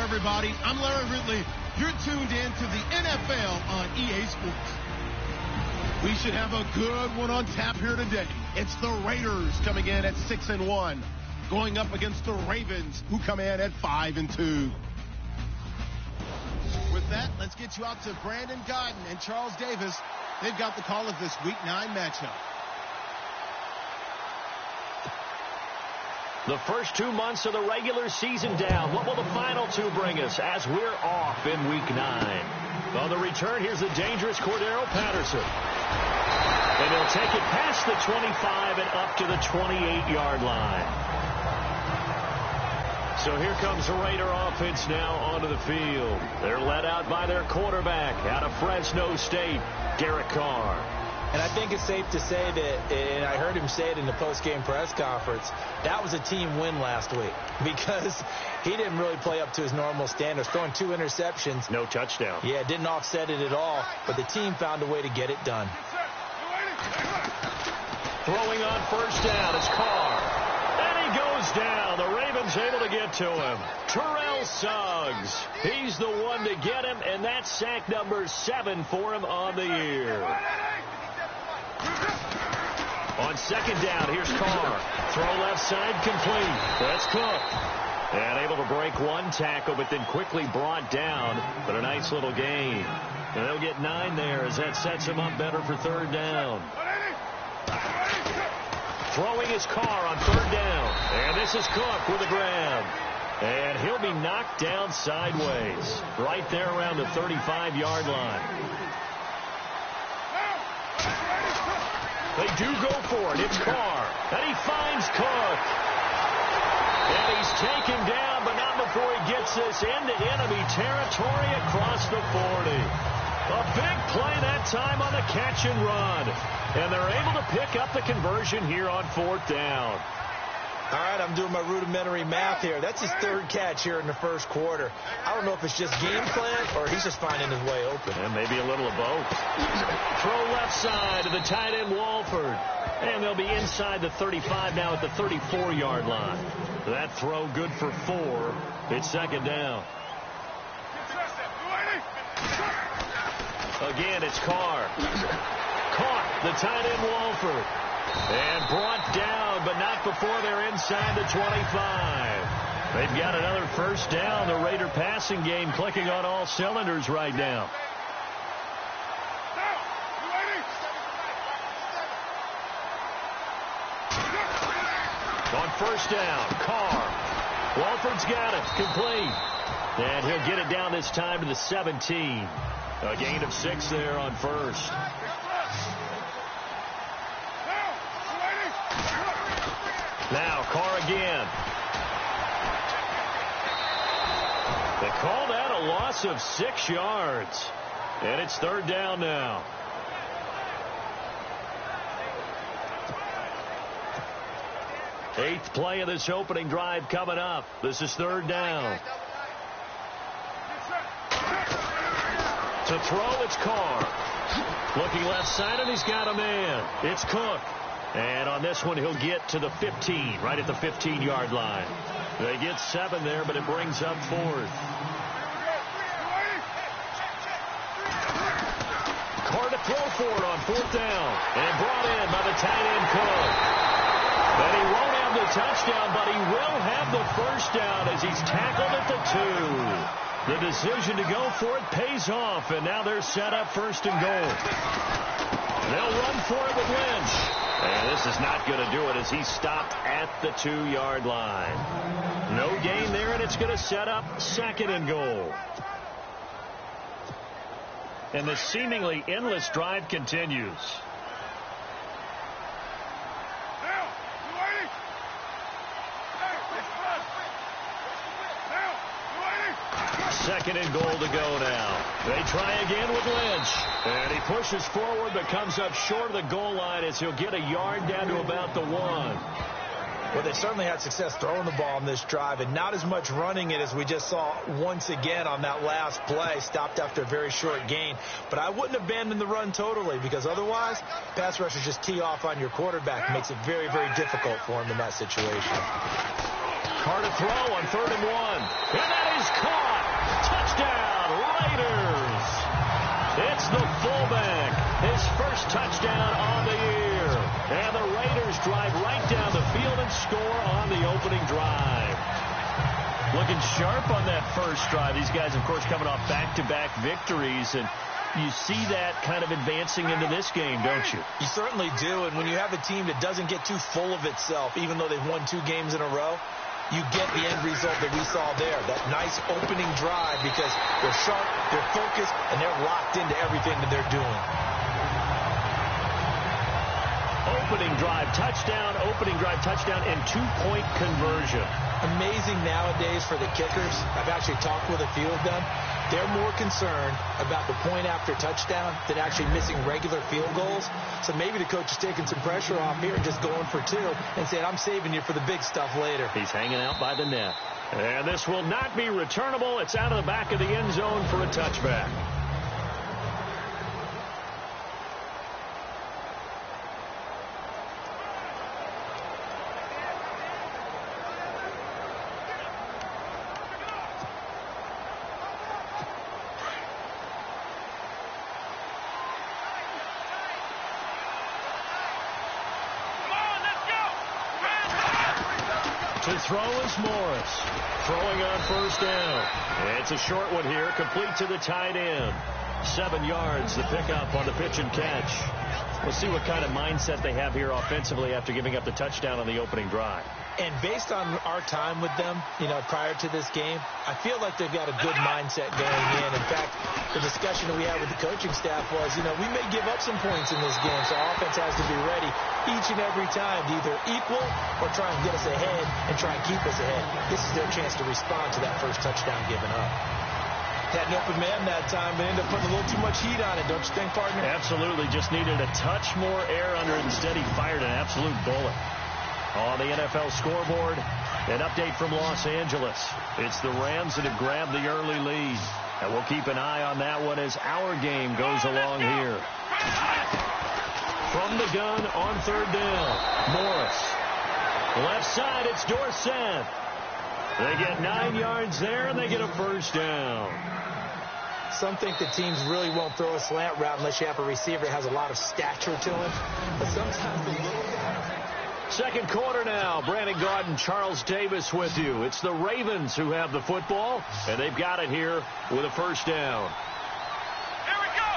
everybody. I'm Larry Ridley. You're tuned in to the NFL on EA Sports. We should have a good one on tap here today. It's the Raiders coming in at 6-1, going up against the Ravens, who come in at 5-2. With that, let's get you out to Brandon Godden and Charles Davis. They've got the call of this Week 9 matchup. The first 2 months of the regular season down. What will the final 2 bring us as we're off in Week 9? On the return, here's the dangerous Cordero Patterson. And he'll take it past the 25 and up to the 28-yard line. So here comes the Raider offense now onto the field. They're led out by their quarterback out of Fresno State, Derek Carr. And I think it's safe to say that, and I heard him say it in the post-game press conference, that was a team win last week because he didn't really play up to his normal standards, throwing 2 interceptions. No touchdown. Yeah, didn't offset it at all, but the team found a way to get it done. Throwing on first down is Carr. And he goes down. The Ravens able to get to him. Terrell Suggs. He's the one to get him, and that's sack number 7 for him on the year. On second down, here's Carr. Throw left side complete. That's Cook. And able to break 1 tackle, but then quickly brought down. But a nice little gain. And they'll get 9 there as that sets him up better for third down. Throwing his Carr on third down. And this is Cook with a grab. And he'll be knocked down sideways. Right there around the 35-yard line. They do go for it. It's Carr. And he finds Cook. And he's taken down, but not before he gets this into enemy territory across the 40. A big play that time on the catch and run. And they're able to pick up the conversion here on 4th down. All right, I'm doing my rudimentary math here. That's his 3rd catch here in the first quarter. I don't know if it's just game plan or he's just finding his way open. And maybe a little of both. Throw left side to the tight end, Walford. And they'll be inside the 35 now at the 34-yard line. That throw good for 4. It's second down. Again, it's Carr. Caught the tight end, Walford. And brought down, but not before they're inside the 25. They've got another first down. The Raider passing game clicking on all cylinders right now. On first down, Carr. Walford's got it. Complete. And he'll get it down this time to the 17. A gain of 6 there on first. Now, Carr again. They call that a loss of 6 yards. And it's third down now. Eighth play of this opening drive coming up. This is third down. To throw, it's Carr. Looking left side, and he's got a man. It's Cook. And on this one, he'll get to the 15, right at the 15-yard line. They get 7 there, but it brings up 4th. Carr to throw for it on 4th down. And brought in by the tight end, Cook. And he won't have the touchdown, but he will have the first down as he's tackled at the 2. The decision to go for it pays off, and now they're set up first and goal. They'll run for it with Lynch. And this is not going to do it as he's stopped at the 2-yard line. No gain there, and it's going to set up second and goal. And the seemingly endless drive continues. Second and goal to go now. They try again with Lynch. And he pushes forward but comes up short of the goal line as he'll get a yard down to about the 1. Well, they certainly had success throwing the ball on this drive and not as much running it as we just saw once again on that last play. Stopped after a very short gain. But I wouldn't abandon the run totally because otherwise, pass rushers just tee off on your quarterback. It makes it very, very difficult for him in that situation. Carr to to throw on 3rd and 1. And that is caught. Touchdown, Raiders. It's the fullback. His first touchdown on the year. And the Raiders drive right down the field and score on the opening drive. Looking sharp on that first drive. These guys, of course, coming off back-to-back victories. And you see that kind of advancing into this game, don't you? You certainly do. And when you have a team that doesn't get too full of itself, even though they've won 2 games in a row, you get the end result that we saw there. That nice opening drive because they're sharp, they're focused, and they're locked into everything that they're doing. Opening drive touchdown, and 2-point conversion. Amazing nowadays for the kickers. I've actually talked with a few of them. They're more concerned about the point after touchdown than actually missing regular field goals. So maybe the coach is taking some pressure off here and just going for 2 and saying, I'm saving you for the big stuff later. He's hanging out by the net. And this will not be returnable. It's out of the back of the end zone for a touchback. To throw is Morris. Throwing on 1st down. It's a short one here, complete to the tight end. 7 yards, the pickup on the pitch and catch. We'll see what kind of mindset they have here offensively after giving up the touchdown on the opening drive. And based on our time with them, prior to this game, I feel like they've got a good mindset going in. In fact, the discussion that we had with the coaching staff was, we may give up some points in this game, so our offense has to be ready each and every time to either equal or try and get us ahead and try and keep us ahead. This is their chance to respond to that first touchdown given up. Had an open man that time, but ended up putting a little too much heat on it, don't you think, partner? Absolutely. Just needed a touch more air under it. Instead, he fired an absolute bullet. On the NFL scoreboard, an update from Los Angeles. It's the Rams that have grabbed the early lead. And we'll keep an eye on that one as our game goes along here. From the gun on 3rd down, Morris. Left side, it's Dorsett. They get 9 yards there, and they get a 1st down. Some think the teams really won't throw a slant route unless you have a receiver that has a lot of stature to him. But sometimes the little... Second quarter now. Brandon Gaudin, Charles Davis with you. It's the Ravens who have the football, and they've got it here with a 1st down. Here we go.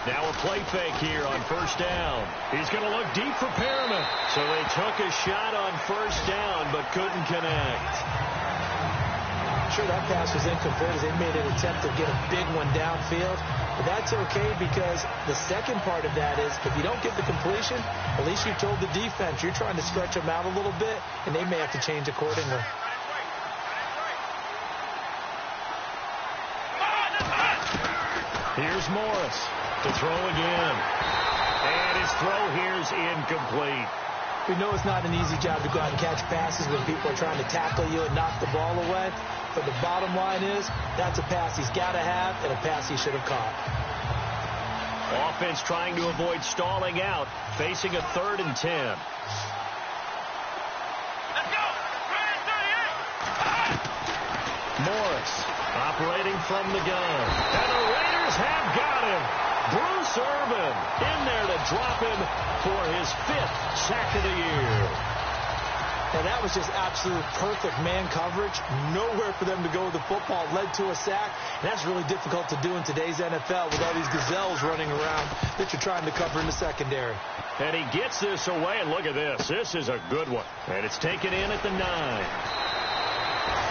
Now a play fake here on 1st down. He's going to look deep for Perriman. So they took a shot on 1st down, but couldn't connect. Sure, that pass was incomplete as they made an attempt to get a big one downfield. But that's okay because the second part of that is if you don't get the completion, at least you told the defense you're trying to stretch them out a little bit, and they may have to change accordingly. Here's Morris to throw again. And his throw here's incomplete. We know it's not an easy job to go out and catch passes when people are trying to tackle you and knock the ball away. But the bottom line is, that's a pass he's got to have and a pass he should have caught. Offense trying to avoid stalling out, facing a 3rd and 10. Let's go. Morris operating from the gun. And the Raiders have got him. Bruce Irvin in there to drop him for his 5th sack of the year. And that was just absolute perfect man coverage. Nowhere for them to go with the football. Led to a sack. And that's really difficult to do in today's NFL with all these gazelles running around that you're trying to cover in the secondary. And he gets this away, and look at this. This is a good one. And it's taken in at the 9.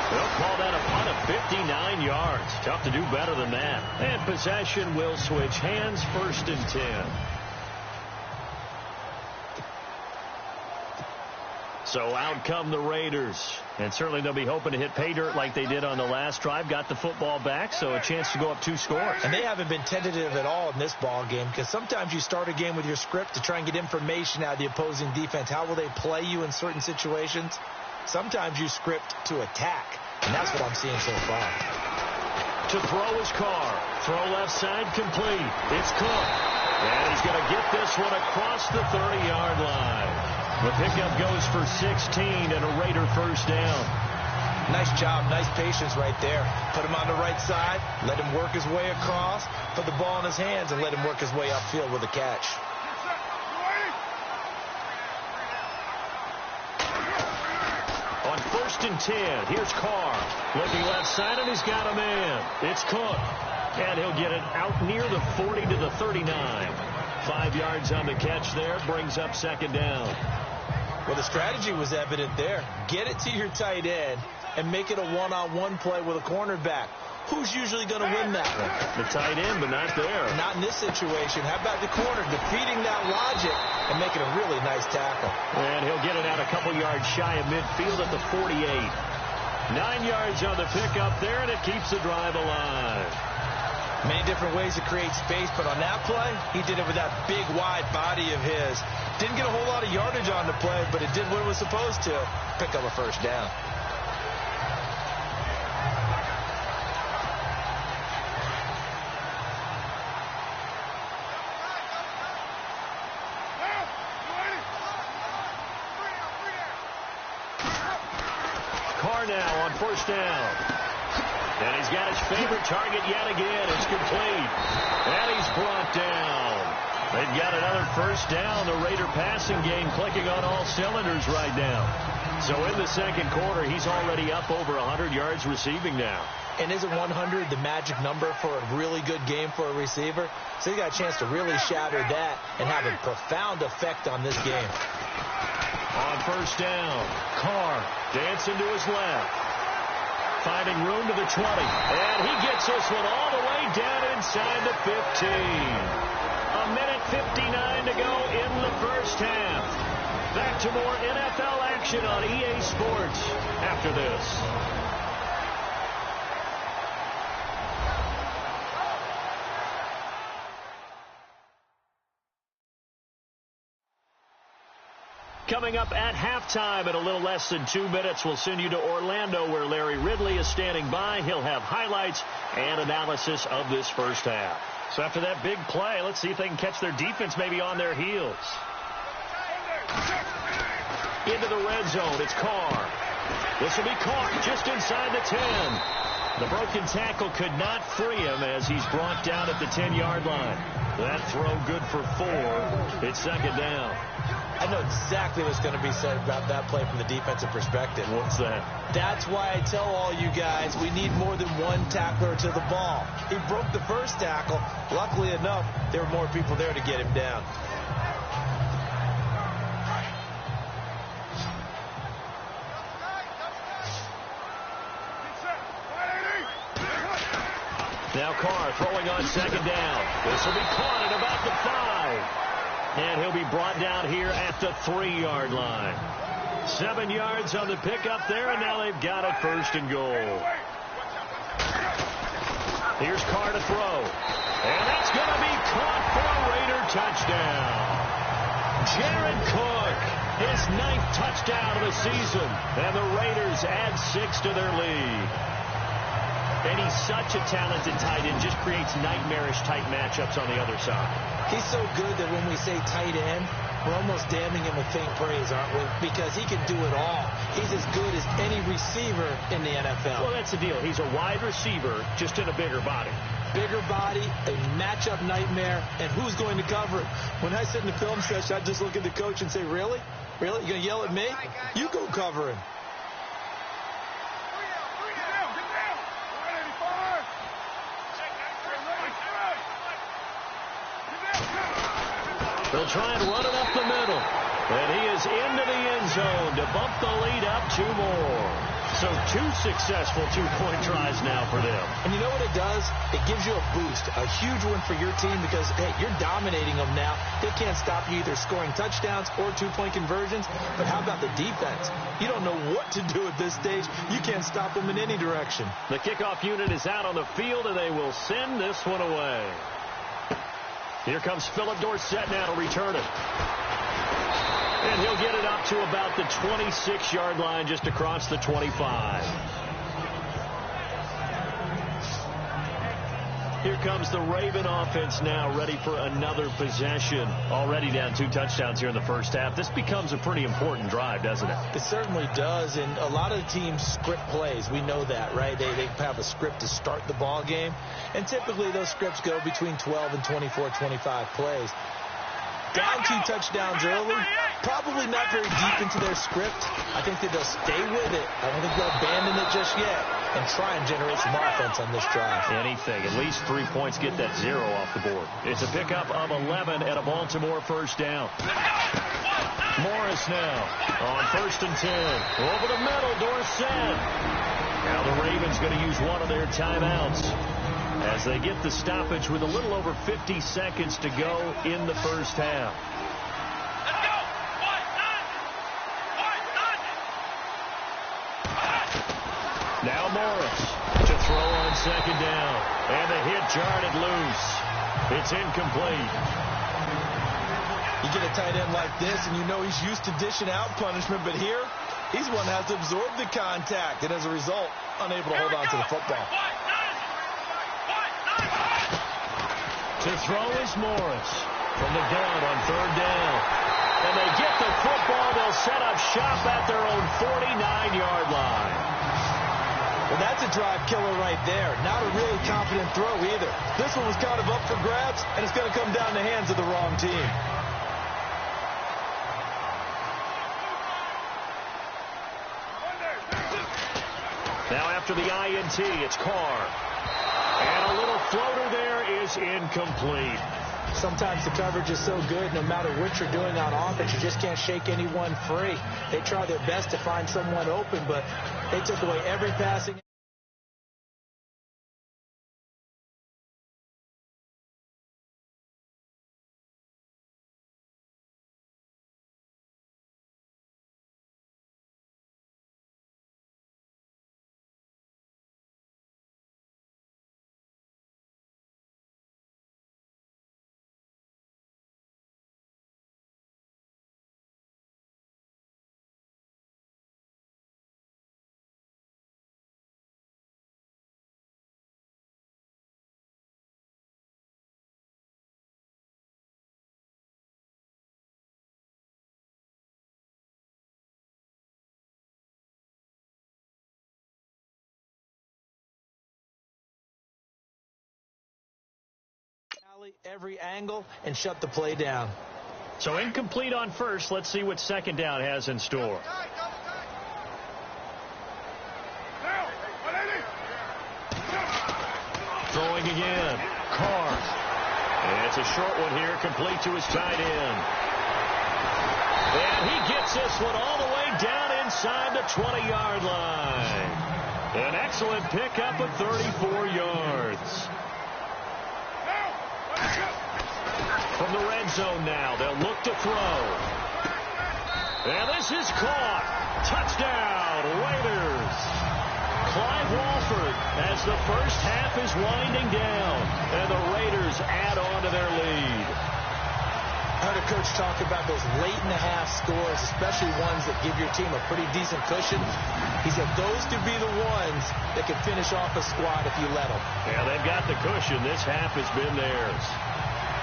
They'll call that a punt of 59 yards. Tough to do better than that. And possession will switch hands, 1st and 10. So out come the Raiders. And certainly they'll be hoping to hit pay dirt like they did on the last drive. Got the football back, so a chance to go up 2 scores. And they haven't been tentative at all in this ball game because sometimes you start a game with your script to try and get information out of the opposing defense. How will they play you in certain situations? Sometimes you script to attack, and that's what I'm seeing so far. To throw his car. Throw left side complete. It's Cook. And he's going to get this one across the 30-yard line. The pickup goes for 16 and a Raider first down. Nice job, nice patience right there. Put him on the right side, let him work his way across, put the ball in his hands, and let him work his way upfield with a catch. On 1st and 10, here's Carr. Looking left side, and he's got a man. It's Cook. And he'll get it out near the 40 to the 39. 5 yards on the catch there, brings up 2nd down. Well, the strategy was evident there. Get it to your tight end and make it a one-on-one play with a cornerback. Who's usually going to win that one? The tight end, but not there. Not in this situation. How about the corner defeating that logic and making a really nice tackle? And he'll get it out a couple yards shy of midfield at the 48. 9 yards on the pickup there, and it keeps the drive alive. Many different ways to create space, but on that play, he did it with that big, wide body of his. Didn't get a whole lot of yardage on the play, but it did what it was supposed to. Pick up a first down. Carr now on 1st down. And he's got his favorite target yet again. It's complete. And he's brought down. They've got another first down. The Raider passing game clicking on all cylinders right now. So in the 2nd quarter, he's already up over 100 yards receiving now. And isn't 100 the magic number for a really good game for a receiver? So he got a chance to really shatter that and have a profound effect on this game. On 1st down, Carr dancing to his left. Finding room to the 20. And he gets this one all the way down inside the 15. A minute 59 to go in the first half. Back to more NFL action on EA Sports after this. Coming up at halftime in a little less than 2 minutes, we'll send you to Orlando where Larry Ridley is standing by. He'll have highlights and analysis of this first half. So after that big play, let's see if they can catch their defense maybe on their heels. Into the red zone, it's Carr. This will be caught just inside the 10. The broken tackle could not free him as he's brought down at the 10-yard line. That throw good for 4. It's 2nd down. I know exactly what's going to be said about that play from the defensive perspective. What's that? That's why I tell all you guys we need more than one tackler to the ball. He broke the first tackle. Luckily enough, there were more people there to get him down. Now Carr throwing on 2nd down. This will be caught at about the 5. And he'll be brought down here at the 3-yard line. 7 yards on the pickup there, and now they've got it 1st and goal. Here's Carr to throw. And that's going to be caught for a Raider touchdown. Jared Cook, his 9th touchdown of the season. And the Raiders add 6 to their lead. And he's such a talented tight end, just creates nightmarish-type matchups on the other side. He's so good that when we say tight end, we're almost damning him with faint praise, aren't we? Because he can do it all. He's as good as any receiver in the NFL. Well, that's the deal. He's a wide receiver, just in a bigger body. Bigger body, a matchup nightmare, and who's going to cover it? When I sit in the film session, I just look at the coach and say, really? Really? You going to yell at me? You go cover him. They'll try and run it up the middle. And he is into the end zone to bump the lead up 2 more. So 2 successful 2-point tries now for them. And you know what it does? It gives you a boost, a huge one for your team because, hey, you're dominating them now. They can't stop you either scoring touchdowns or 2-point conversions. But how about the defense? You don't know what to do at this stage. You can't stop them in any direction. The kickoff unit is out on the field, and they will send this one away. Here comes Philip Dorsett now to return it. And he'll get it up to about the 26-yard line, just across the 25. Here comes the Raven offense now, ready for another possession. Already down 2 touchdowns here in the first half. This becomes a pretty important drive, doesn't it? It certainly does, and a lot of the teams script plays. We know that, right? They have a script to start the ball game, and typically those scripts go between 12 and 24, 25 plays. Down 2 touchdowns early, probably not very deep into their script. I think that they'll stay with it. I don't think they'll abandon it just yet and try and generate some offense on this drive. Anything. At least 3 points, get that 0 off the board. It's a pickup of 11 at a Baltimore first down. Morris now on 1st and 10. Over the middle, Dorsett. Now the Ravens going to use one of their timeouts as they get the stoppage with a little over 50 seconds to go in the first half. Now Morris to throw on 2nd down. And the hit jarred it loose. It's incomplete. You get a tight end like this, and you know he's used to dishing out punishment, but here, he's one that has to absorb the contact, and as a result, unable to hold on to the football. To throw is Morris from the gun on 3rd down. And they get the football. They'll set up shop at their own 49-yard line. Well, that's a drive killer right there. Not a really confident throw either. This one was kind of up for grabs, and it's going to come down the hands of the wrong team. Now after the INT, it's Carr. And a little floater there is incomplete. Sometimes the coverage is so good, no matter what you're doing on offense, you just can't shake anyone free. They try their best to find someone open, but they took away every passing. Every angle and shut the play down. So incomplete on first. Let's see what 2nd down has in store. Throwing again. Carr. And it's a short one here, complete to his tight end. And he gets this one all the way down inside the 20-yard line. An excellent pickup of 34 yards. From the red zone now, they'll look to throw. And this is caught. Touchdown, Raiders. Clive Walford as the first half is winding down, and the Raiders add on to their lead. I heard a coach talk about those late-in-the-half scores, especially ones that give your team a pretty decent cushion. He said those could be the ones that can finish off a squad if you let them. Yeah, they've got the cushion. This half has been theirs.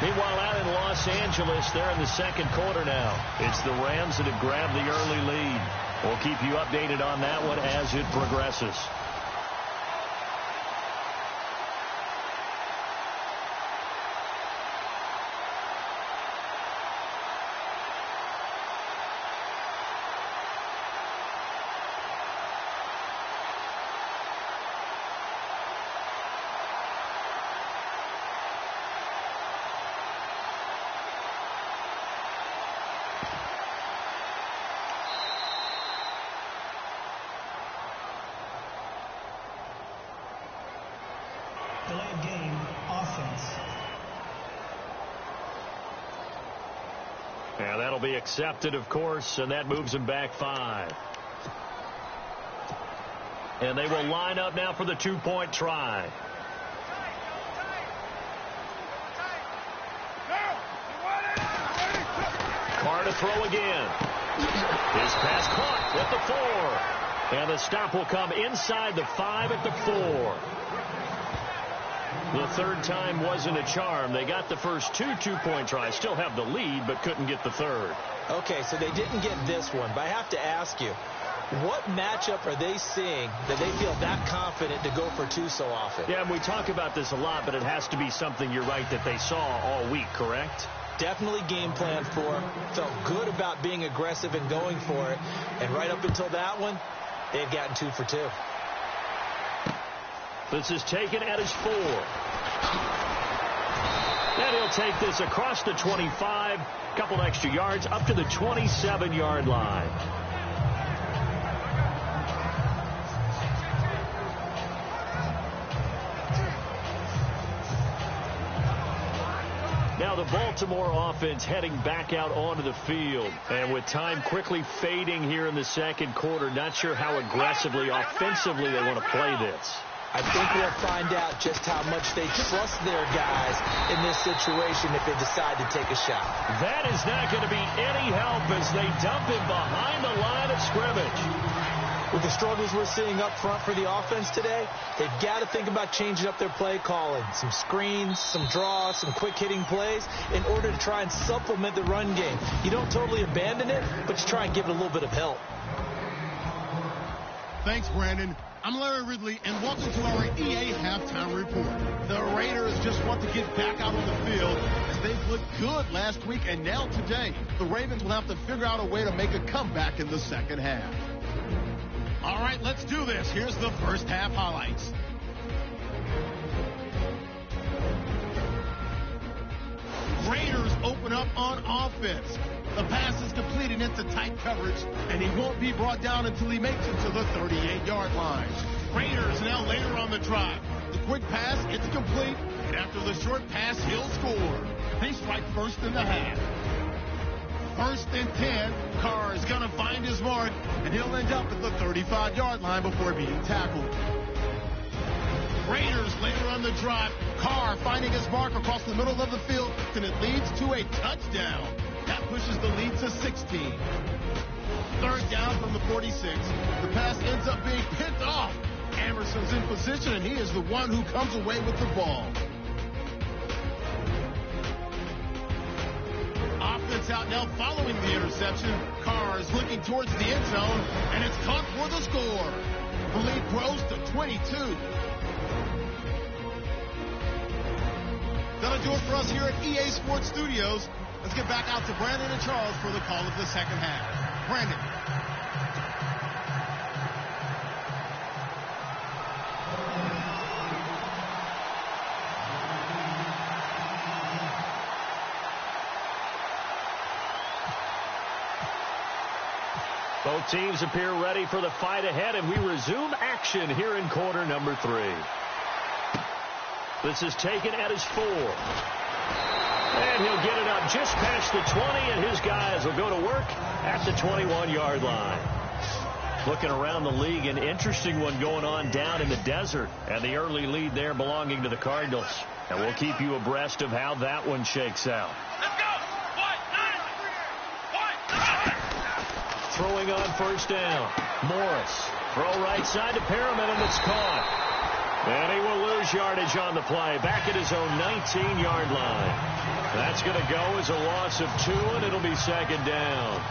Meanwhile, out in Los Angeles, they're in the 2nd quarter now. It's the Rams that have grabbed the early lead. We'll keep you updated on that one as it progresses. Delayed game offense. Yeah, that'll be accepted, of course, and that moves him back 5. And they will line up now for the 2-point try. Carr to throw again. His pass caught at the 4. And the stop will come inside the 5 at the 4. The third time wasn't a charm. They got the first two-point tries, still have the lead, but couldn't get the third. Okay, so they didn't get this one, but I have to ask you, what matchup are they seeing that they feel that confident to go for two so often? Yeah, and we talk about this a lot, but it has to be something, you're right, that they saw all week, correct? Definitely game plan for, felt good about being aggressive and going for it, and right up until that one, they've gotten 2 for 2. This is taken at his 4. And he'll take this across the 25, couple extra yards, up to the 27-yard line. Now the Baltimore offense heading back out onto the field. And with time quickly fading here in the second quarter, not sure how aggressively, offensively they want to play this. I think we'll find out just how much they trust their guys in this situation if they decide to take a shot. That is not going to be any help as they dump him behind the line of scrimmage. With the struggles we're seeing up front for the offense today, they've got to think about changing up their play calling. Some screens, some draws, some quick-hitting plays in order to try and supplement the run game. You don't totally abandon it, but you try and give it a little bit of help. Thanks, Brandon. I'm Larry Ridley, and welcome to our EA Halftime Report. The Raiders just want to get back out on the field as they've looked good last week, and now today, the Ravens will have to figure out a way to make a comeback in the second half. All right, let's do this. Here's the first half highlights. Raiders open up on offense. The pass is completed into tight coverage, and he won't be brought down until he makes it to the 38-yard line. Raiders now later on the drive. The quick pass, it's complete, and after the short pass, he'll score. They strike first in the half. First and 10, Carr is going to find his mark, and he'll end up at the 35-yard line before being tackled. Raiders later on the drive. Carr finding his mark across the middle of the field, and it leads to a touchdown. That pushes the lead to 16. Third down from the 46. The pass ends up being picked off. Anderson's in position, and he is the one who comes away with the ball. Offense out now following the interception. Carr is looking towards the end zone, and it's caught for the score. The lead grows to 22. That'll do it for us here at EA Sports Studios. Let's get back out to Brandon and Charles for the call of the second half. Brandon. Both teams appear ready for the fight ahead, and we resume action here in quarter number 3. This is taken at his 4. And he'll get it up just past the 20, and his guys will go to work at the 21-yard line. Looking around the league, an interesting one going on down in the desert, and the early lead there belonging to the Cardinals. And we'll keep you abreast of how that one shakes out. Let's go. Throwing on first down. Morris. Throw right side to Perriman, and it's caught. And he will lose yardage on the play. Back at his own 19-yard line. That's going to go as a loss of 2, and it'll be second down.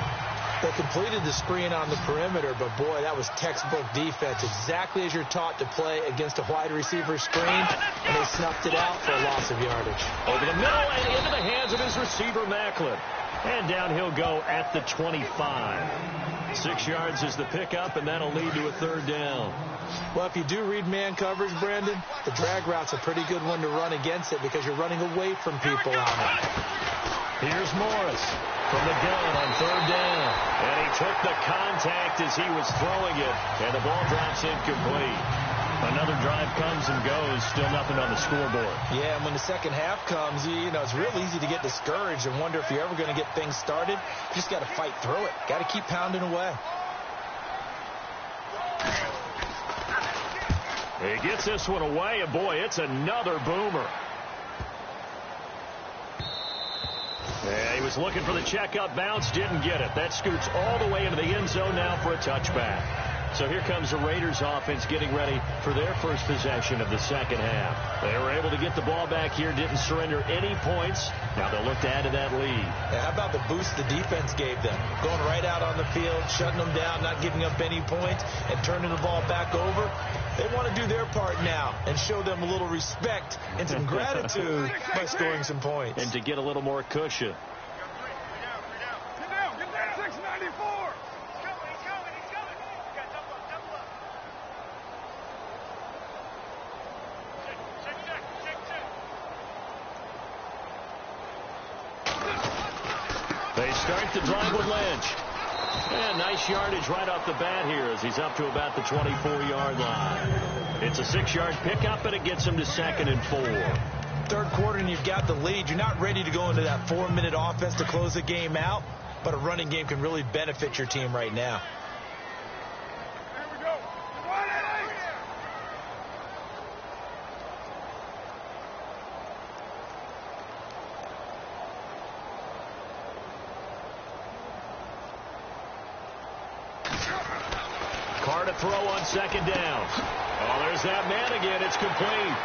They completed the screen on the perimeter, but boy, that was textbook defense. Exactly as you're taught to play against a wide receiver screen, and they snuffed it out for a loss of yardage. Over the middle and into the hands of his receiver, Macklin. And down he'll go at the 25. 6 yards is the pickup, and that'll lead to a third down. Well, if you do read man coverage, Brandon, the drag route's a pretty good one to run against it because you're running away from people on it. Here's Morris from the gun on third down. And he took the contact as he was throwing it, and the ball drops incomplete. Another drive comes and goes, still nothing on the scoreboard. Yeah, and when the second half comes, you know, it's real easy to get discouraged and wonder if you're ever going to get things started. You just got to fight through it. Got to keep pounding away. He gets this one away, and boy, it's another boomer. Yeah, he was looking for the checkup bounce, didn't get it. That scoots all the way into the end zone now for a touchback. So here comes the Raiders offense getting ready for their first possession of the second half. They were able to get the ball back here, didn't surrender any points. Now they'll look to add to that lead. Yeah, how about the boost the defense gave them? Going right out on the field, shutting them down, not giving up any points, and turning the ball back over. They want to do their part now and show them a little respect and some gratitude by scoring some points. And to get a little more cushion. Get down, 694. They start the drive with Lynch. And nice yardage right off the bat here as he's up to about the 24-yard line. It's a 6-yard pickup, and it gets him to 2nd and 4. Third quarter, and you've got the lead. You're not ready to go into that 4-minute offense to close the game out, but a running game can really benefit your team right now. Here we go. Carr to throw on 2nd down. Oh, there's that man again. It's complete.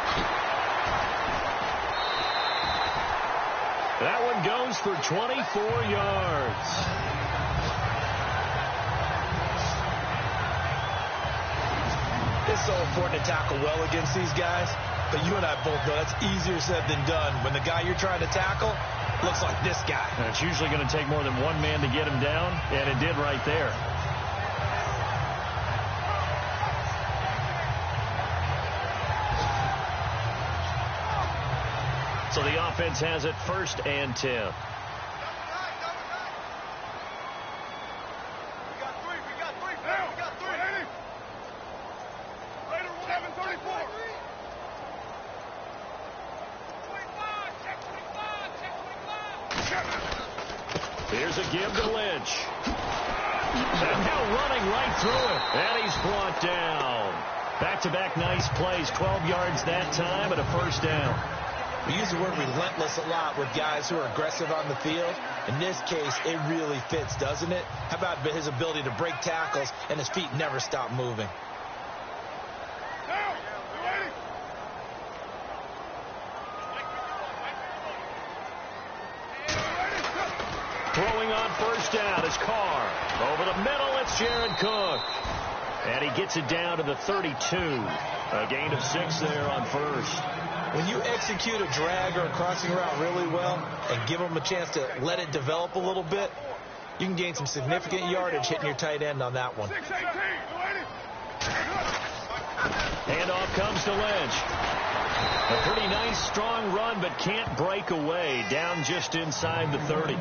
That one goes for 24 yards. It's so important to tackle well against these guys, but you and I both know that's easier said than done when the guy you're trying to tackle looks like this guy. And it's usually going to take more than one man to get him down, and it did right there. So the offense has it 1st and 10. We got three. Later, 734. Here's a give to Lynch. And now running right through it. And he's brought down. Back-to-back nice plays. 12 yards that time and a 1st down. We use the word relentless a lot with guys who are aggressive on the field. In this case, it really fits, doesn't it? How about his ability to break tackles and his feet never stop moving? Throwing on 1st down is Carr. Over the middle, it's Jared Cook. And he gets it down to the 32. A gain of 6 there on 1st. When you execute a drag or a crossing route really well and give them a chance to let it develop a little bit, you can gain some significant yardage hitting your tight end on that one. Handoff comes to Lynch. A pretty nice, strong run, but can't break away. Down just inside the 30.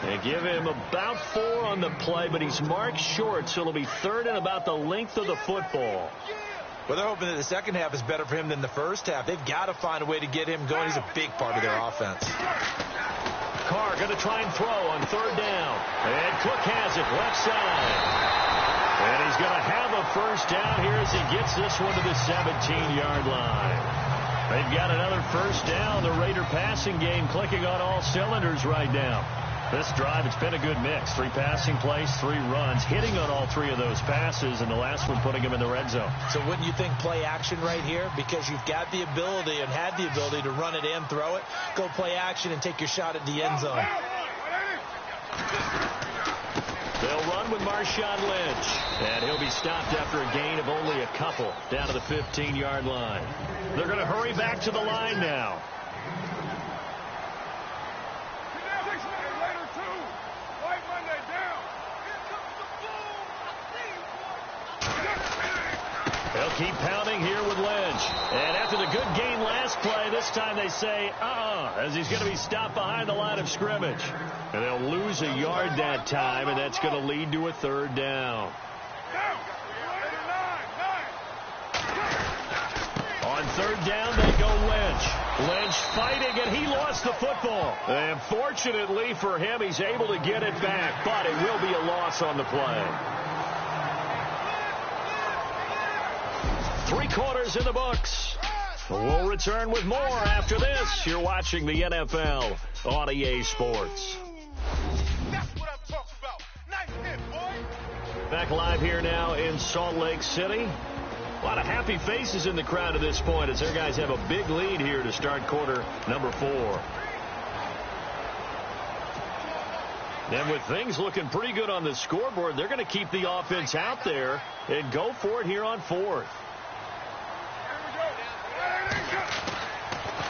They give him about 4 on the play, but he's marked short, so it'll be 3rd and about the length of the football. Well, they're hoping that the second half is better for him than the first half. They've got to find a way to get him going. He's a big part of their offense. Carr going to try and throw on 3rd down. And Cook has it left side. And he's going to have a 1st down here as he gets this one to the 17-yard line. They've got another 1st down. The Raider passing game clicking on all cylinders right now. This drive, it's been a good mix. 3 passing plays, 3 runs, hitting on all 3 of those passes, and the last one putting him in the red zone. So wouldn't you think play action right here? Because you've got the ability and had the ability to run it and throw it. Go play action and take your shot at the end zone. They'll run with Marshawn Lynch, and he'll be stopped after a gain of only a couple down to the 15-yard line. They're going to hurry back to the line now. They'll keep pounding here with Lynch. And after the good gain last play, this time they say, as he's going to be stopped behind the line of scrimmage. And they'll lose a yard that time, and that's going to lead to a 3rd down. On 3rd down, they go Lynch. Lynch fighting, and he lost the football. And fortunately for him, he's able to get it back, but it will be a loss on the play. 3 quarters in the books. We'll return with more after this. You're watching the NFL on EA Sports. That's what I'm talking about. Nice hit, boy. back live here now in Salt Lake City. A lot of happy faces in the crowd at this point as their guys have a big lead here to start quarter number 4. And with things looking pretty good on the scoreboard, they're going to keep the offense out there and go for it here on 4th.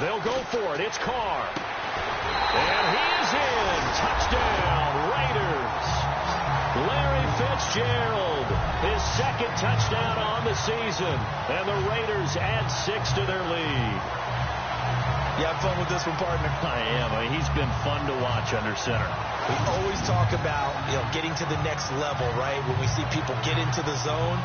They'll go for it. It's Carr. And he is in. Touchdown, Raiders. Larry Fitzgerald, his second touchdown on the season. And the Raiders add 6 to their lead. You have fun with this one, partner? I am. He's been fun to watch under center. We always talk about, getting to the next level, right? When we see people get into the zone,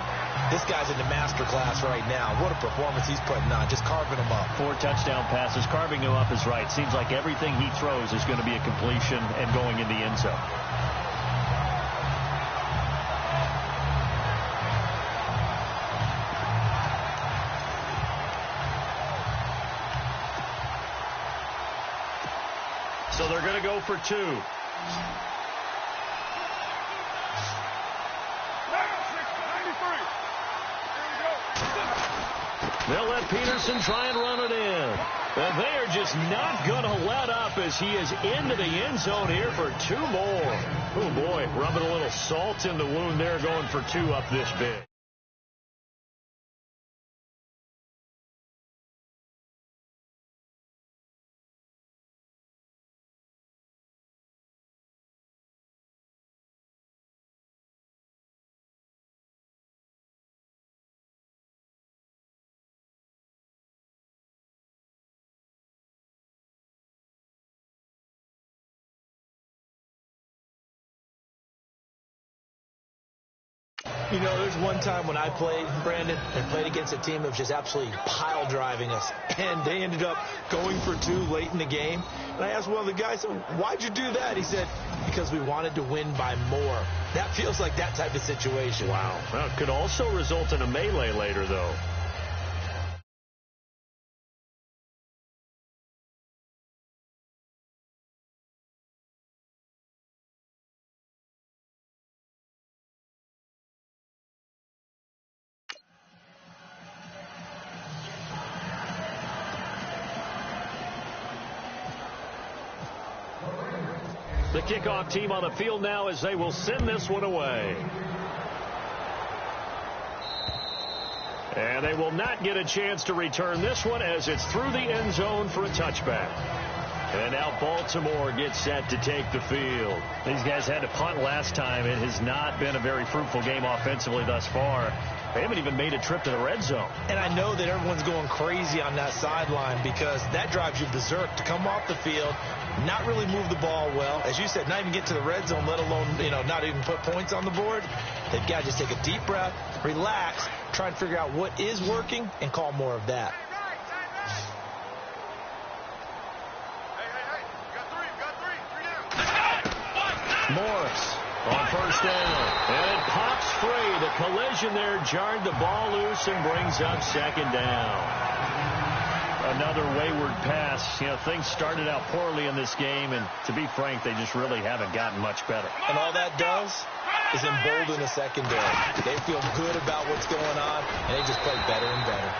this guy's in the master class right now. What a performance he's putting on, just carving them up. 4 touchdown passes. Carving them up is right. Seems like everything he throws is going to be a completion and going in the end zone. So they're going to go for 2. They'll let Peterson try and run it in. And they are just not going to let up as he is into the end zone here for 2 more. Oh, boy, rubbing a little salt in the wound there, going for 2 up this big. There's one time when I played, Brandon, and played against a team that was just absolutely pile driving us, and they ended up going for 2 late in the game. And I asked one of the guys, why'd you do that? He said, because we wanted to win by more. That feels like that type of situation. Wow. Well, it could also result in a melee later, though. The kickoff team on the field now as they will send this one away. And they will not get a chance to return this one as it's through the end zone for a touchback. And now Baltimore gets set to take the field. These guys had to punt last time. It has not been a very fruitful game offensively thus far. They haven't even made a trip to the red zone. And I know that everyone's going crazy on that sideline because that drives you berserk to come off the field, not really move the ball well. As you said, not even get to the red zone, let alone, not even put points on the board. They've got to just take a deep breath, relax, try and figure out what is working, and call more of that. Morris on first down. And it pops free. The collision there jarred the ball loose and brings up second down. Another wayward pass. Things started out poorly in this game, and to be frank, they just really haven't gotten much better. And all that does is embolden the secondary. They feel good about what's going on, and they just play better and better.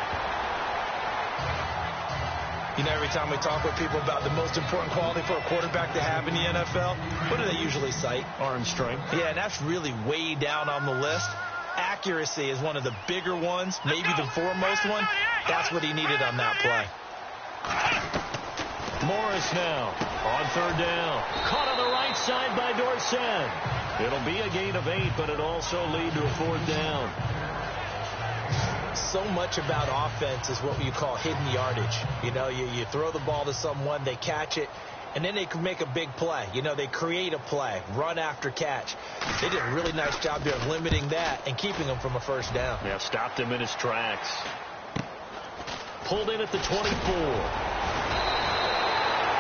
Every time we talk with people about the most important quality for a quarterback to have in the NFL, what do they usually cite? Arm strength. Yeah, and that's really way down on the list. Accuracy is one of the bigger ones, maybe the foremost one. That's what he needed on that play. Morris now on third down. Caught on the right side by Dorsett. It'll be a gain of 8, but it also lead to a 4th down. So much about offense is what you call hidden yardage. You throw the ball to someone, they catch it, and then they can make a big play. They create a play, run after catch. They did a really nice job there of limiting that and keeping him from a first down. Yeah, stopped him in his tracks. Pulled in at the 24.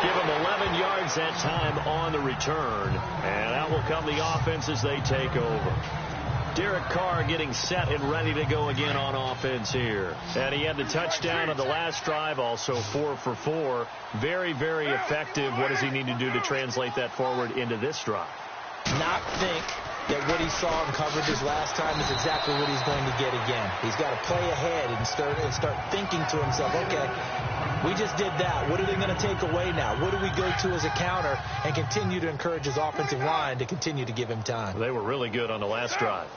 Give him 11 yards that time on the return. And out will come the offense as they take over. Derek Carr getting set and ready to go again on offense here. And he had the touchdown on the last drive, also 4 for 4. Very, very effective. What does he need to do to translate that forward into this drive? Not think that what he saw in coverages last time is exactly what he's going to get again. He's got to play ahead and start thinking to himself, okay, we just did that. What are they going to take away now? What do we go to as a counter? And continue to encourage his offensive line to continue to give him time. They were really good on the last drive.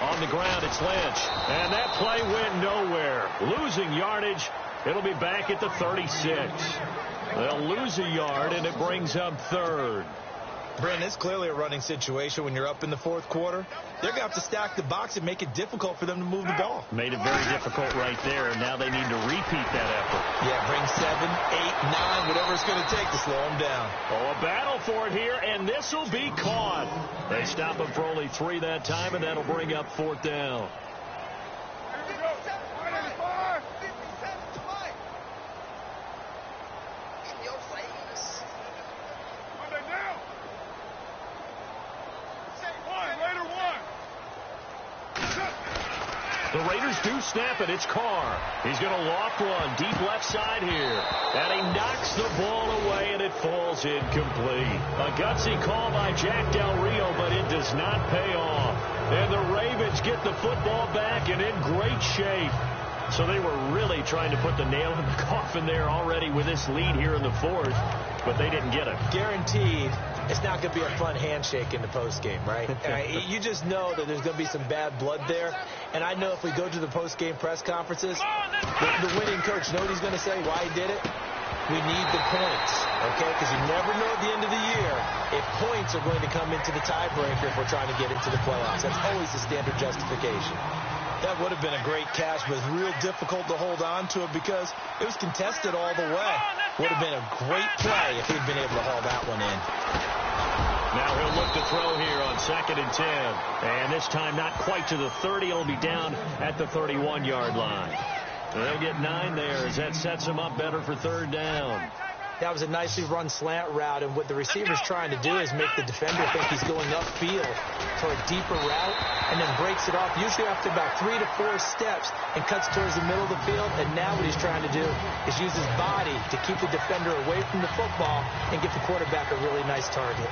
On the ground, it's Lynch. And that play went nowhere. Losing yardage. It'll be back at the 36. They'll lose a yard, and it brings up third. Brandon, it's clearly a running situation when you're up in the fourth quarter. They're going to have to stack the box and make it difficult for them to move the ball. Made it very difficult right there, and now they need to repeat that effort. Yeah, bring 7, 8, 9, whatever it's going to take to slow them down. Oh, a battle for it here, and this will be caught. They stop him for only 3 that time, and that'll bring up fourth down. The Raiders do snap it. It's Carr. He's going to loft one deep left side here. And he knocks the ball away, and it falls incomplete. A gutsy call by Jack Del Rio, but it does not pay off. And the Ravens get the football back and in great shape. So they were really trying to put the nail in the coffin there already with this lead here in the fourth, but they didn't get it. Guaranteed it's not going to be a fun handshake in the postgame, right? You just know that there's going to be some bad blood there. And I know if we go to the postgame press conferences, the winning coach, know what he's going to say, why he did it? We need the points, okay? Because you never know at the end of the year if points are going to come into the tiebreaker if we're trying to get into the playoffs. That's always the standard justification. That would have been a great catch, but it's real difficult to hold on to it because it was contested all the way. Would have been a great play if he'd been able to haul that one in. Now he'll look to throw here on 2nd and 10. And this time not quite to the 30. He'll be down at the 31-yard line. They'll get 9 there as that sets him up better for third down. That was a nicely run slant route, and what the receiver's trying to do is make the defender think he's going upfield for a deeper route and then breaks it off, usually after about 3 to 4 steps, and cuts towards the middle of the field. And now what he's trying to do is use his body to keep the defender away from the football and get the quarterback a really nice target.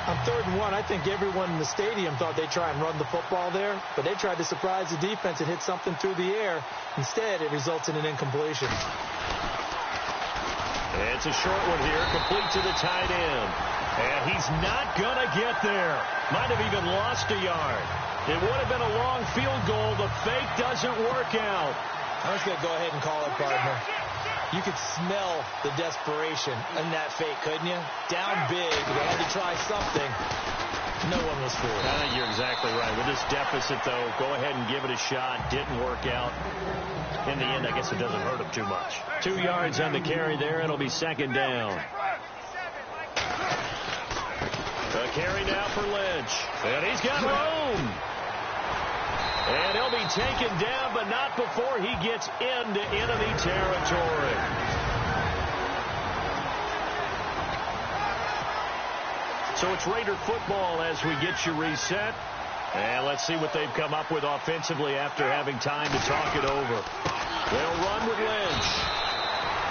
On 3rd and 1, I think everyone in the stadium thought they'd try and run the football there, but they tried to surprise the defense and hit something through the air. Instead, it results in an incompletion. It's a short one here, complete to the tight end. And he's not going to get there. Might have even lost a yard. It would have been a long field goal. The fake doesn't work out. I'm just going to go ahead and call it, partner. You could smell the desperation in that fake, couldn't you? Down big. They had to try something. No one was fooled. I think you're exactly right. With this deficit, though, go ahead and give it a shot. Didn't work out. In the end, I guess it doesn't hurt him too much. 2 yards on the carry there. It'll be 2nd down. The carry now for Lynch. And he's got room. And he'll be taken down, but not before he gets into enemy territory. So it's Raider football as we get you reset. And let's see what they've come up with offensively after having time to talk it over. They'll run with Lynch.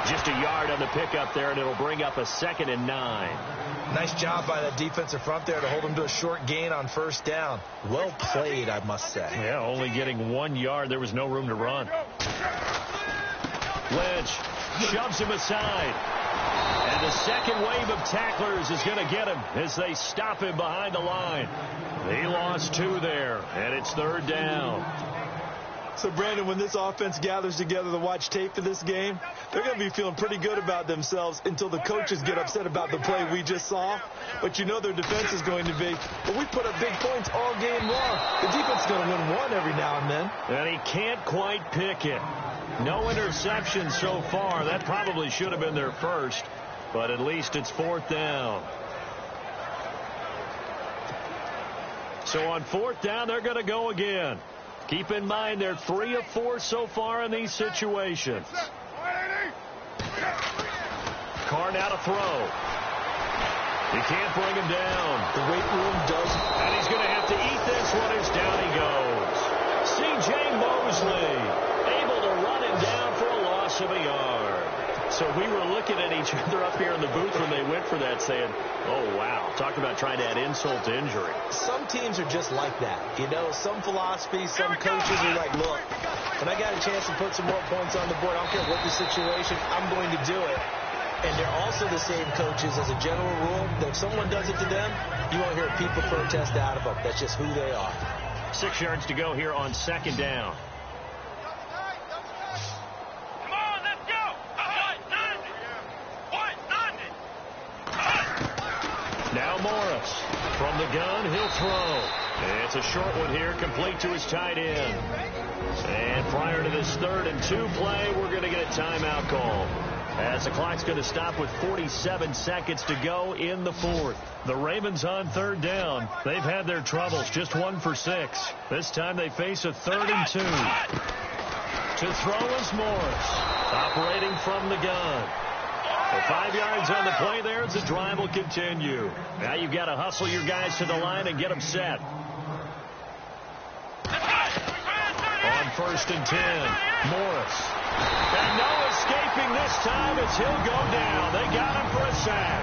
Just a yard on the pickup there, and it'll bring up a 2nd and 9. Nice job by that defensive front there to hold him to a short gain on 1st down. Well played, I must say. Yeah, only getting 1 yard. There was no room to run. Lynch shoves him aside. And the second wave of tacklers is going to get him as they stop him behind the line. He lost 2 there, and it's 3rd down. So, Brandon, when this offense gathers together to watch tape for this game, they're going to be feeling pretty good about themselves until the coaches get upset about the play we just saw. But you know their defense is going to be, but we put up big points all game long. The defense is going to win one every now and then. And he can't quite pick it. No interceptions so far. That probably should have been their first, but at least it's 4th down. So on 4th down, they're going to go again. Keep in mind, they're 3 of 4 so far in these situations. Carr now to throw. He can't bring him down. The weight room does. And he's going to have to eat this one as down he goes. C.J. Mosley able to run him down for a loss of a yard. So we were looking at each other up here in the booth when they went for that saying, oh, wow, talk about trying to add insult to injury. Some teams are just like that. You know, some philosophies, some coaches are like, look, when I got a chance to put some more points on the board, I don't care what the situation, I'm going to do it. And they're also the same coaches as a general rule that if someone does it to them, you won't hear people protest out of them. That's just who they are. 6 yards to go here on 2nd down. Now Morris from the gun, he'll throw. It's a short one here, complete to his tight end. And prior to this 3rd and 2 play, we're going to get a timeout call, as the clock's going to stop with 47 seconds to go in the 4th. The Ravens on 3rd down. They've had their troubles, just 1 for 6. This time they face a 3rd and 2. To throw is Morris, operating from the gun. 5 yards on the play there as the drive will continue. Now you've got to hustle your guys to the line and get them set. On 1st and 10, Morris. And no escaping this time as he'll go down. They got him for a sack.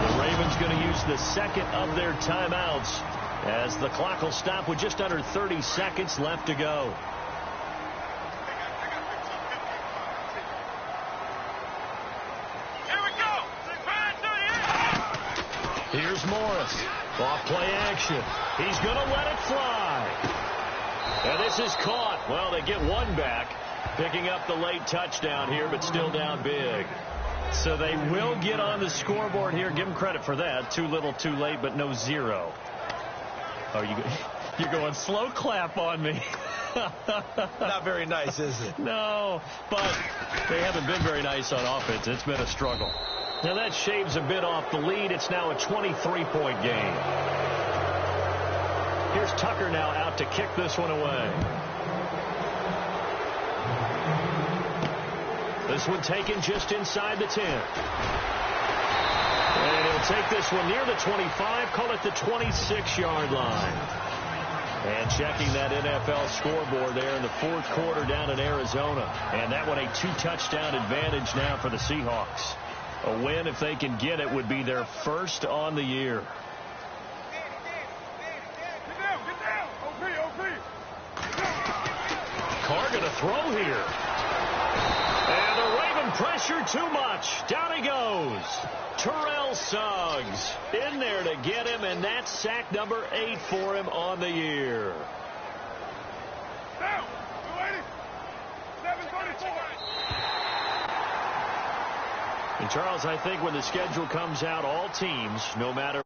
The Ravens going to use the 2nd of their timeouts as the clock will stop with just under 30 seconds left to go. Here's Morris. Off play action. He's going to let it fly. And this is caught. Well, they get one back, picking up the late touchdown here, but still down big. So they will get on the scoreboard here. Give them credit for that. Too little, too late, but no 0. Oh, you're going slow clap on me. Not very nice, is it? No, but they haven't been very nice on offense. It's been a struggle. Now that shaves a bit off the lead. It's now a 23-point game. Here's Tucker now out to kick this one away. This one taken just inside the 10. And he'll take this one near the 25, call it the 26-yard line. And checking that NFL scoreboard there in the 4th quarter down in Arizona. And that one a 2-touchdown advantage now for the Seahawks. A win, if they can get it, would be their 1st on the year. Get down. OP. Carr going to throw here. And the Raven pressure too much. Down he goes. Terrell Suggs in there to get him, and that's sack number 8 for him on the year. Down. 734. And Charles, I think when the schedule comes out, all teams, no matter